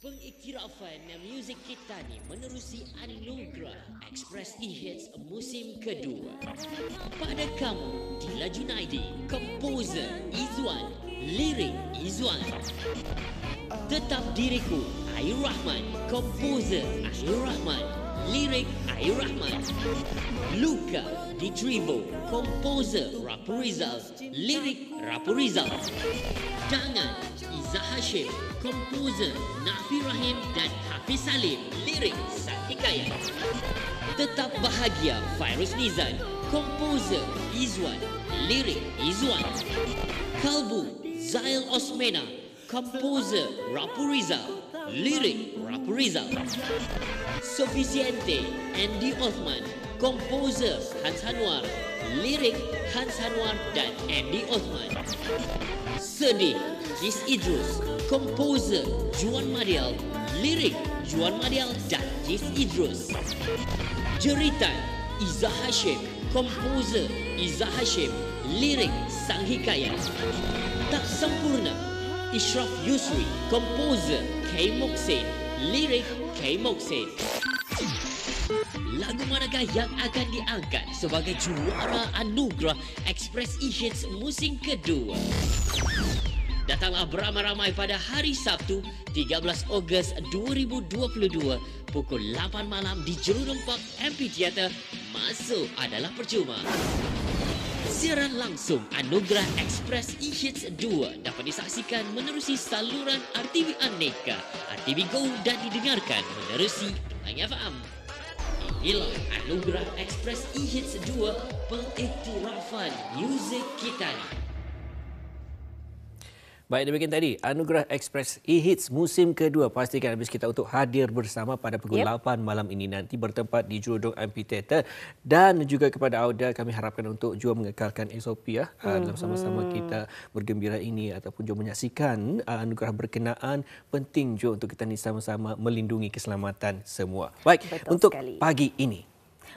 Pengiktirafan muzik kita ni menerusi Anugerah Express E-Hits musim kedua. Pada kamu, Dila Junaidi, komposer Izwan, lirik Izwan. Tetap Diriku, Air Rahman, komposer Air Rahman, lirik Air Rahman. Luka di Trivo, komposer Rapu Rizal, lirik Rapu Rizal. Jangan, Iza Hashim, komposer Nafi Rahim dan Hafiz Salim, lirik Sang Hikayat. Tetap Bahagia, Fairuz Nizan, komposer Izwan, lirik Izwan. Kalbu, Zail Osmena, komposer Rapu Rizal, lirik Rapu Rizal. Sufficiente, Andy Othman, komposer Hans Anwar, lirik Hans Anwar dan Andy Othman. Sedih, Jis Idrus, komposer Juan Madial, lirik Juan Madial dan Jis Idrus. Jeritan, Iza Hashim, komposer Iza Hashim, lirik Sang Hikayat. Tak Sempurna, Ishraf Yusri, komposer K. Moksin, lirik K. Moksin. Lagu manakah yang akan diangkat sebagai juara Anugerah Express E-Hits musim kedua? Datanglah beramai-ramai pada hari Sabtu 13 Ogos 2022 pukul 8 malam di Jerudong Park Amphitheatre. Masuk adalah percuma. Siaran langsung Anugerah Express E-Hits 2 dapat disaksikan menerusi saluran RTV Aneka, RTV Go dan didengarkan menerusi Pelangi FM. Inilah Anugerah Express E-Hits 2, pengiktirafan muzik kita ni. Baik, demikian tadi Anugerah Express E-Hits musim kedua. Pastikan habis kita untuk hadir bersama pada pukul 8 malam ini nanti bertempat di Jerudong Amphitheatre. Dan juga kepada Auda kami harapkan untuk juga mengekalkan SOP dalam sama-sama kita bergembira ini ataupun juga menyaksikan anugerah berkenaan. Penting juga untuk kita ni sama-sama melindungi keselamatan semua. Baik, betul untuk sekali. pagi ini.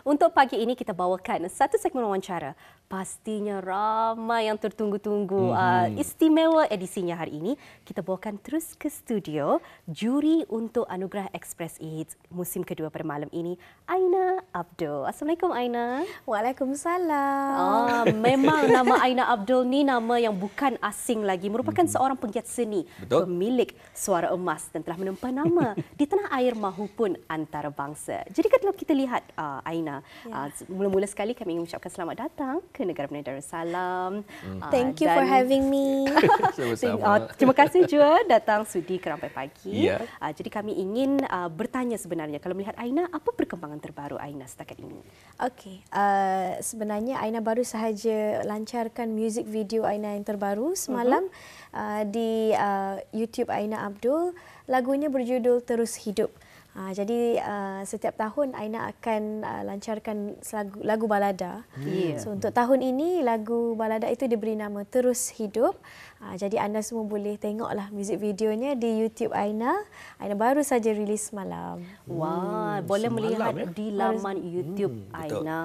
Untuk pagi ini kita bawakan satu segmen wawancara. Pastinya ramai yang tertunggu-tunggu. Istimewa edisinya hari ini. Kita bawakan terus ke studio juri untuk Anugerah Express E-Hits musim kedua pada malam ini, Aina Abdul. Assalamualaikum Aina. Waalaikumsalam. Memang nama Aina Abdul ni nama yang bukan asing lagi. Merupakan seorang penggiat seni, Betul. pemilik suara emas dan telah menempah nama di tanah air mahupun antarabangsa. Jadi kalau kita lihat Aina, mula-mula sekali kami ingin mengucapkan selamat datang ke negara Penang Darussalam. Thank you for having me. Sama-sama. Terima kasih juga datang sudi ke Rampai Pagi. Ya. Jadi kami ingin bertanya sebenarnya, kalau melihat Aina, apa perkembangan terbaru Aina setakat ini? Okey, sebenarnya Aina baru sahaja lancarkan music video Aina yang terbaru semalam di YouTube Aina Abdul. Lagunya berjudul Terus Hidup. Jadi setiap tahun Aina akan lancarkan lagu balada. So untuk tahun ini lagu balada itu diberi nama Terus Hidup. Jadi anda semua boleh tengoklah music videonya di YouTube Aina. Aina baru saja rilis semalam. Wah, boleh melihat di laman YouTube betul. Aina.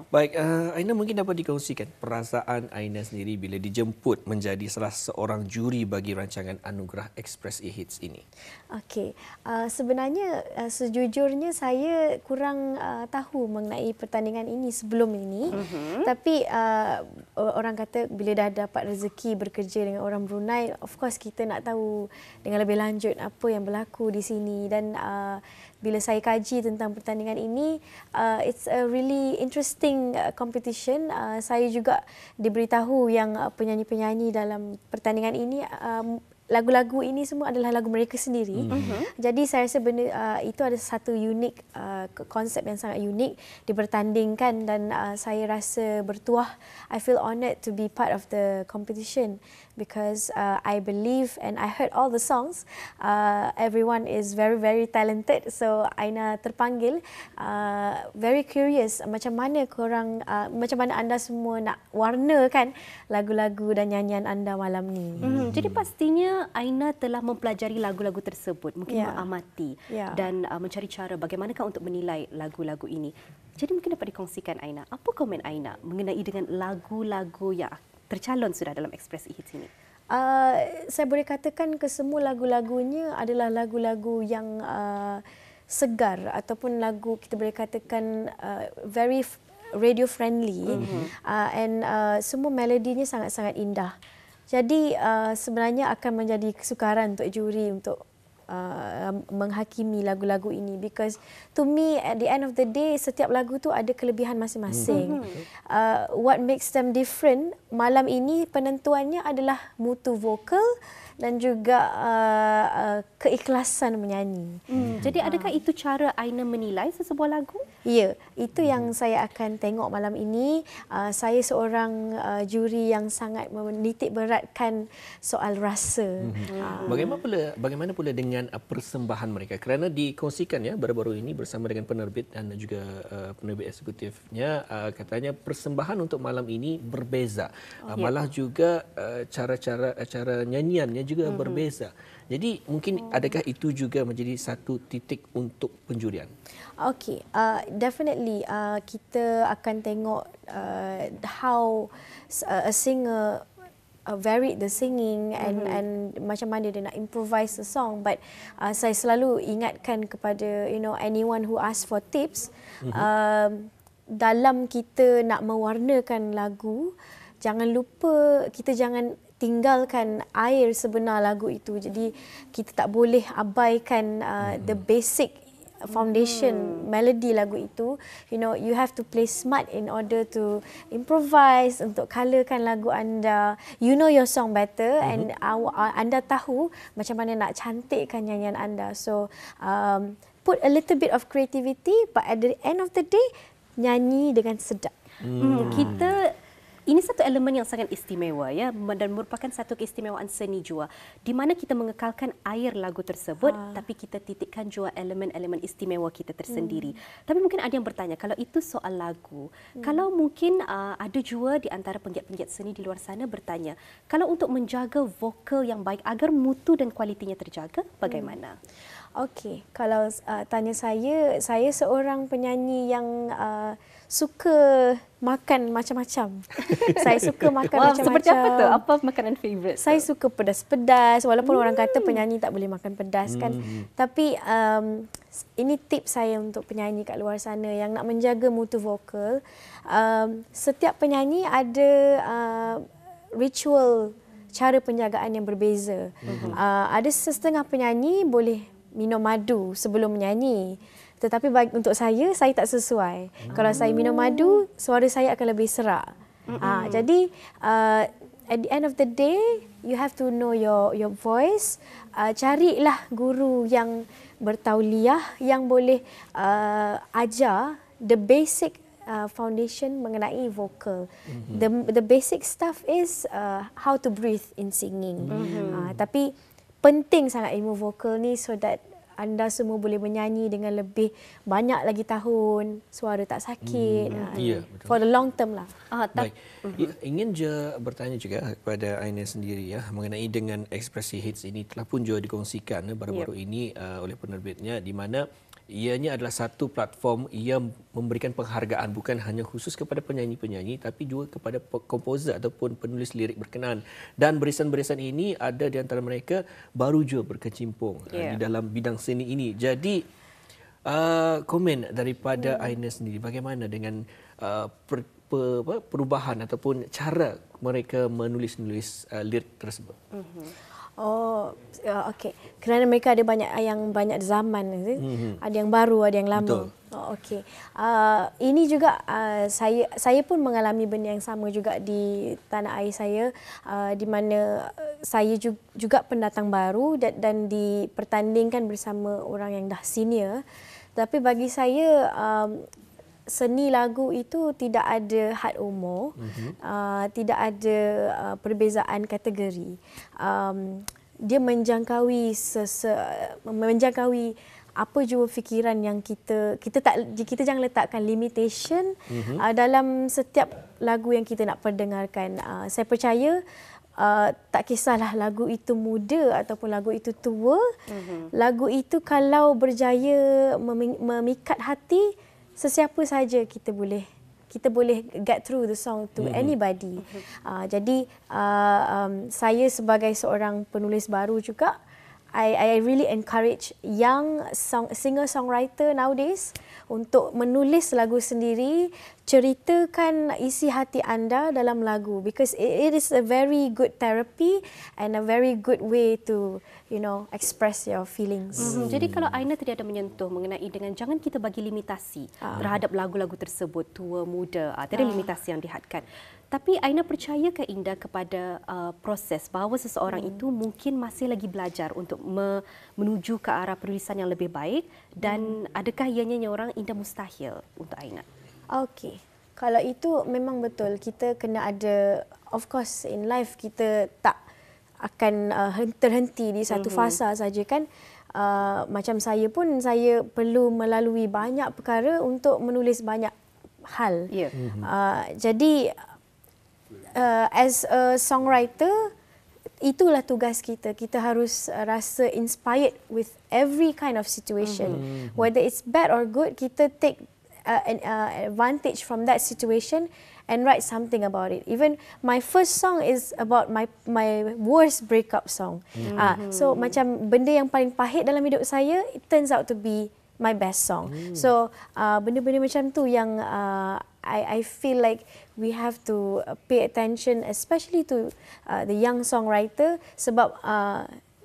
Baik, Aina mungkin dapat dikongsikan perasaan Aina sendiri bila dijemput menjadi salah seorang juri bagi rancangan Anugerah Express E-Hits ini. Okey, sebenarnya sejujurnya saya kurang tahu mengenai pertandingan ini sebelum ini. Tapi orang kata bila dah dapat rezeki bekerja dengan orang Brunei, of course kita nak tahu dengan lebih lanjut apa yang berlaku di sini. Dan bila saya kaji tentang pertandingan ini, it's a really interesting competition. Saya juga diberitahu yang penyanyi-penyanyi dalam pertandingan ini lagu-lagu ini semua adalah lagu mereka sendiri. Jadi saya rasa benda itu ada satu unik konsep yang sangat unik dipertandingkan dan saya rasa bertuah. I feel honoured to be part of the competition because I believe and I heard all the songs. Everyone is very very talented. So Aina terpanggil. Very curious macam mana korang, macam mana anda semua nak warnakan lagu-lagu dan nyanyian anda malam ni. Jadi pastinya Aina telah mempelajari lagu-lagu tersebut, mungkin mengamati dan mencari cara bagaimanakah untuk menilai lagu-lagu ini. Jadi mungkin dapat dikongsikan Aina, apa komen Aina mengenai dengan lagu-lagu yang tercalon sudah dalam Express E-Hits ini? Saya boleh katakan kesemua lagu-lagunya adalah lagu-lagu yang segar ataupun lagu kita boleh katakan very radio friendly and semua melodinya sangat-sangat indah. Jadi sebenarnya akan menjadi kesukaran untuk juri untuk menghakimi lagu-lagu ini, because to me at the end of the day setiap lagu tu ada kelebihan masing-masing. What makes them different malam ini penentuannya adalah mutu vokal dan juga keikhlasan menyanyi. Jadi adakah itu cara Aina menilai sesebuah lagu? Ya, itu yang saya akan tengok malam ini. Saya seorang juri yang sangat menitik beratkan soal rasa. Bagaimana pula dengan persembahan mereka? Kerana dikongsikan ya baru-baru ini bersama dengan penerbit dan juga penerbit eksekutifnya, katanya persembahan untuk malam ini berbeza. Malah juga cara nyanyiannya juga berbeza. Jadi mungkin adakah itu juga menjadi satu titik untuk penjurian? Okay, definitely kita akan tengok how a singer varied the singing and macam mana dia nak improvise the song. But saya selalu ingatkan kepada anyone who ask for tips, dalam kita nak mewarnakan lagu, jangan lupa kita jangan tinggalkan air sebenar lagu itu. Jadi kita tak boleh abaikan the basic foundation melody lagu itu. You have to play smart in order to improvise, untuk colourkan lagu anda. You know your song better and anda tahu macam mana nak cantikkan nyanyian anda. So put a little bit of creativity, but at the end of the day nyanyi dengan sedap. Ini satu elemen yang sangat istimewa ya, dan merupakan satu keistimewaan seni jua, di mana kita mengekalkan air lagu tersebut tapi kita titikkan jua elemen-elemen istimewa kita tersendiri. Tapi mungkin ada yang bertanya, kalau itu soal lagu, kalau mungkin ada jua di antara penggiat-penggiat seni di luar sana bertanya, kalau untuk menjaga vokal yang baik agar mutu dan kualitinya terjaga, bagaimana? Okey, kalau tanya saya seorang penyanyi yang suka makan macam-macam. Saya suka makan macam-macam. Seperti apa tu? Apa makanan favourite? Saya suka pedas-pedas, walaupun orang kata penyanyi tak boleh makan pedas kan. Tapi ini tips saya untuk penyanyi kat luar sana yang nak menjaga mutu vokal. Setiap penyanyi ada ritual cara penjagaan yang berbeza. Ada setengah penyanyi boleh minum madu sebelum menyanyi. Tetapi untuk saya tak sesuai. Kalau saya minum madu, suara saya akan lebih serak. Jadi at the end of the day, you have to know your voice. Carilah guru yang bertauliah yang boleh ajar the basic foundation mengenai vokal. The basic stuff is how to breathe in singing. Tapi penting sangat ilmu vokal ni so that anda semua boleh menyanyi dengan lebih banyak lagi tahun, suara tak sakit. For the long term lah. Baik. Ingin je bertanya juga kepada Aina sendiri ya, mengenai dengan ekspresi hits ini telah pun juga dikongsikan baru-baru ini oleh penerbitnya, di mana ianya adalah satu platform yang memberikan penghargaan bukan hanya khusus kepada penyanyi-penyanyi tapi juga kepada komposer ataupun penulis lirik berkenaan. Dan barisan-barisan ini ada di antara mereka baru juga berkecimpung di dalam bidang seni ini. Jadi komen daripada Aina sendiri, bagaimana dengan perubahan ataupun cara mereka menulis lirik tersebut? Okey. Kerana mereka ada banyak zaman, ada yang baru, ada yang lama. Okey. Ini juga saya pun mengalami benda yang sama juga di tanah air saya, di mana saya juga pendatang baru dan dipertandingkan bersama orang yang dah senior. Tapi bagi saya seni lagu itu tidak ada had umur, tidak ada perbezaan kategori. Dia menjangkaui apa jua fikiran yang kita jangan letakkan limitation dalam setiap lagu yang kita nak perdengarkan. Saya percaya tak kisahlah lagu itu muda ataupun lagu itu tua, lagu itu kalau berjaya memikat hati, sesiapa saja kita boleh kita boleh get through the song to anybody. Jadi saya sebagai seorang penulis baru juga, I really encourage young singer-songwriter nowadays untuk menulis lagu sendiri, ceritakan isi hati anda dalam lagu, because it is a very good therapy and a very good way to express your feelings. Jadi kalau Aina tadi ada menyentuh mengenai dengan jangan kita bagi limitasi terhadap lagu-lagu tersebut, tua, muda, tiada limitasi yang dihadkan. Tapi Aina percayakah Indah kepada proses bahawa seseorang itu mungkin masih lagi belajar untuk menuju ke arah penulisan yang lebih baik, dan adakah ianya orang Indah mustahil untuk Aina? Okey. Kalau itu memang betul, kita kena ada, of course in life kita tak akan terhenti di satu fasa saja kan. Macam saya pun, saya perlu melalui banyak perkara untuk menulis banyak hal. Jadi as a songwriter, itulah tugas kita. Kita harus rasa inspired with every kind of situation. Whether it's bad or good, kita take an advantage from that situation and write something about it. Even my first song is about my worst breakup song. So macam benda yang paling pahit dalam hidup saya, it turns out to be my best song. So benda-benda macam tu yang I feel like we have to pay attention, especially to the young songwriter, sebab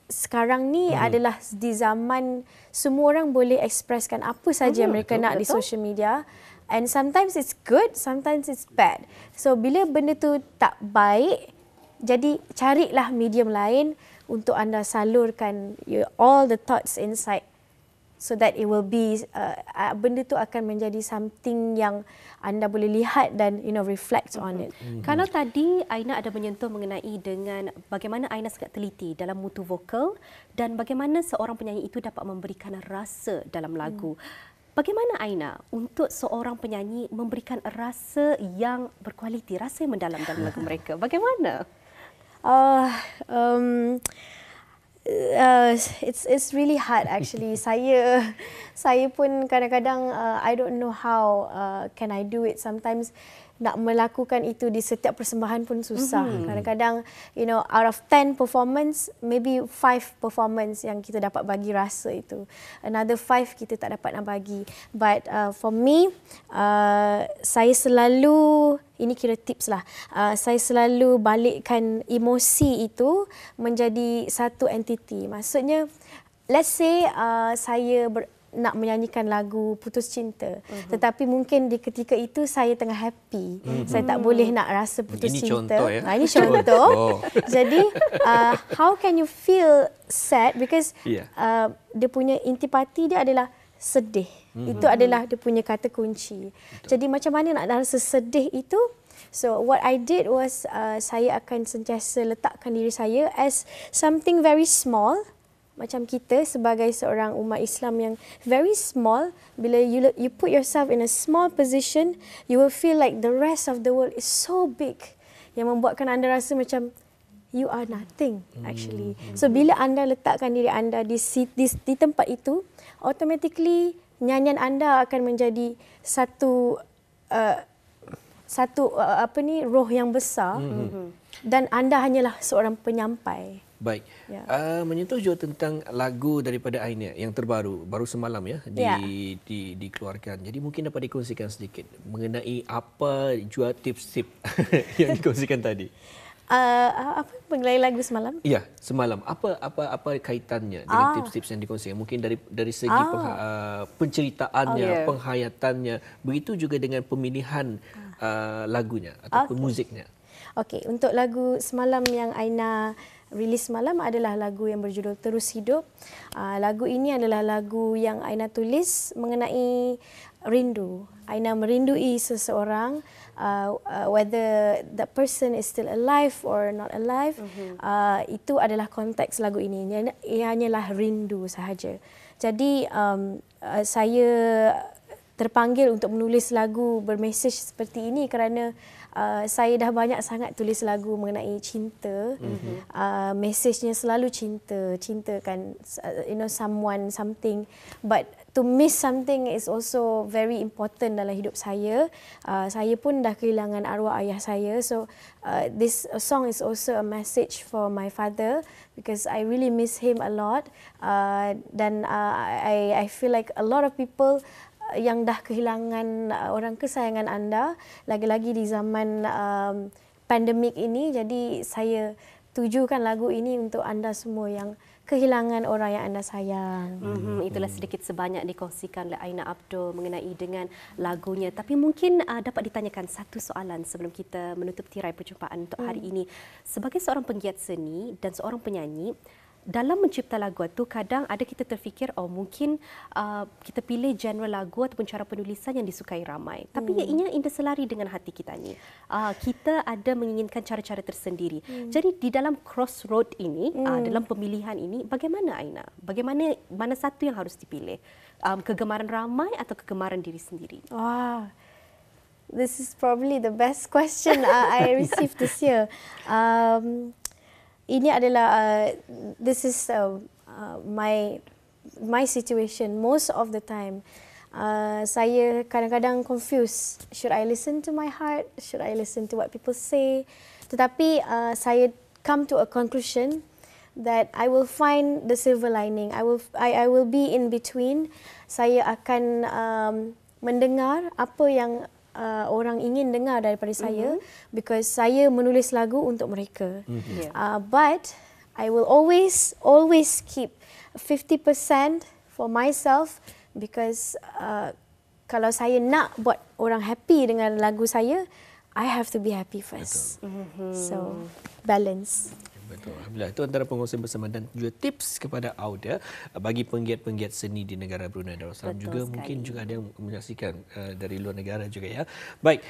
sekarang ni adalah di zaman semua orang boleh ekspreskan apa saja mereka nak di social media, and sometimes it's good, sometimes it's bad. So bila benda tu tak baik, jadi carilah medium lain untuk anda salurkan all the thoughts inside, so that it will be benda tu akan menjadi something yang anda boleh lihat dan reflect on it. Kalau tadi Aina ada menyentuh mengenai dengan bagaimana Aina sangat teliti dalam mutu vokal dan bagaimana seorang penyanyi itu dapat memberikan rasa dalam lagu. Bagaimana Aina untuk seorang penyanyi memberikan rasa yang berkualiti, rasa yang mendalam dalam lagu mereka? Bagaimana? It's really hard actually. Saya pun kadang-kadang I don't know how can I do it. Sometimes nak melakukan itu di setiap persembahan pun susah. Kadang-kadang out of 10 performance, maybe 5 performance yang kita dapat bagi rasa itu. Another 5 kita tak dapat nak bagi. But for me, saya selalu, ini kira tips lah, saya selalu balikkan emosi itu menjadi satu entiti. Maksudnya, let's say saya nak menyanyikan lagu Putus Cinta, tetapi mungkin di ketika itu saya tengah happy. Saya tak boleh nak rasa putus ini cinta. Contoh, ya? Ini contoh. Jadi how can you feel sad, because dia punya intipati dia adalah sedih. Itu adalah dia punya kata kunci. Jadi macam mana nak rasa sedih itu? So what I did was saya akan sentiasa letakkan diri saya as something very small. Macam kita sebagai seorang umat Islam yang very small, bila you put yourself in a small position, you will feel like the rest of the world is so big, yang membuatkan anda rasa macam you are nothing actually. So bila anda letakkan diri anda di tempat itu, automatically nyanyian anda akan menjadi satu roh yang besar, dan anda hanyalah seorang penyampai. Baik. Menyentuh juga tentang lagu daripada Aina yang terbaru, baru semalam dikeluarkan. Jadi mungkin dapat dikongsikan sedikit mengenai apa jua tips-tips yang dikongsikan tadi. Apa mengenai lagu semalam? Ya, semalam. Apa kaitannya dengan tips-tips yang dikongsikan? Mungkin dari segi penceritaannya, penghayatannya, begitu juga dengan pemilihan lagunya ataupun muziknya. Okey, untuk lagu semalam yang Aina rilis semalam adalah lagu yang berjudul Terus Hidup. Lagu ini adalah lagu yang Aina tulis mengenai rindu. Aina merindui seseorang, whether that person is still alive or not alive. Itu adalah konteks lagu ini. Ia hanyalah rindu sahaja. Jadi saya terpanggil untuk menulis lagu bermesej seperti ini kerana saya dah banyak sangat tulis lagu mengenai cinta. Mesejnya selalu cinta kan, someone, something. But to miss something is also very important dalam hidup saya. Saya pun dah kehilangan arwah ayah saya. So this song is also a message for my father because I really miss him a lot. Dan I feel like a lot of people yang dah kehilangan orang kesayangan anda, lagi-lagi di zaman pandemik ini. Jadi saya tujukan lagu ini untuk anda semua yang kehilangan orang yang anda sayang. Itulah sedikit sebanyak dikongsikan oleh Aina Abdul mengenai dengan lagunya. Tapi mungkin dapat ditanyakan satu soalan sebelum kita menutup tirai perjumpaan untuk hari ini. Sebagai seorang penggiat seni dan seorang penyanyi, dalam mencipta lagu itu kadang ada kita terfikir mungkin kita pilih genre lagu ataupun cara penulisan yang disukai ramai. Tapi ianya indah selari dengan hati kita ni. Kita ada menginginkan cara-cara tersendiri. Jadi di dalam crossroad ini, dalam pemilihan ini, bagaimana Aina? Bagaimana mana satu yang harus dipilih? Kegemaran ramai atau kegemaran diri sendiri? Wah, this is probably the best question I received this year. Ini adalah this is my situation most of the time. Saya kadang-kadang confused. Should I listen to my heart? Should I listen to what people say? Tetapi saya come to a conclusion that I will find the silver lining. I will be in between. Saya akan mendengar apa yang orang ingin dengar daripada saya because saya menulis lagu untuk mereka. But I will always keep 50% for myself because kalau saya nak buat orang happy dengan lagu saya, I have to be happy first. So balance. Betul. Alhamdulillah. Itu antara pengongsian bersama dan juga tips kepada Auda bagi penggiat-penggiat seni di negara Brunei Darussalam. Juga sekali. Mungkin juga ada yang menyaksikan dari luar negara juga ya. Baik,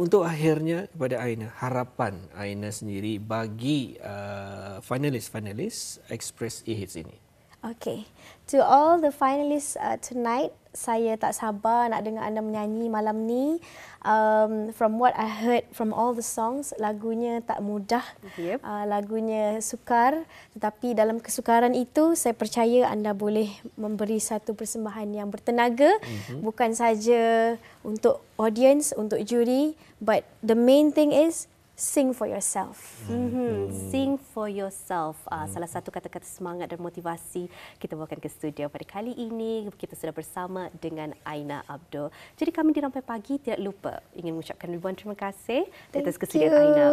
untuk akhirnya kepada Aina, harapan Aina sendiri bagi finalis-finalis Express E-Hits ini. Okay. To all the finalists tonight, saya tak sabar nak dengar anda menyanyi malam ni. From what I heard from all the songs, lagunya tak mudah. Lagunya sukar, tetapi dalam kesukaran itu saya percaya anda boleh memberi satu persembahan yang bertenaga, bukan saja untuk audience, untuk juri, but the main thing is sing for yourself. Sing for yourself. Salah satu kata-kata semangat dan motivasi kita bawakan ke studio pada kali ini. Kita sudah bersama dengan Aina Abdul. Jadi kami di Rampai Pagi tidak lupa ingin mengucapkan ribuan terima kasih atas kesediaan Aina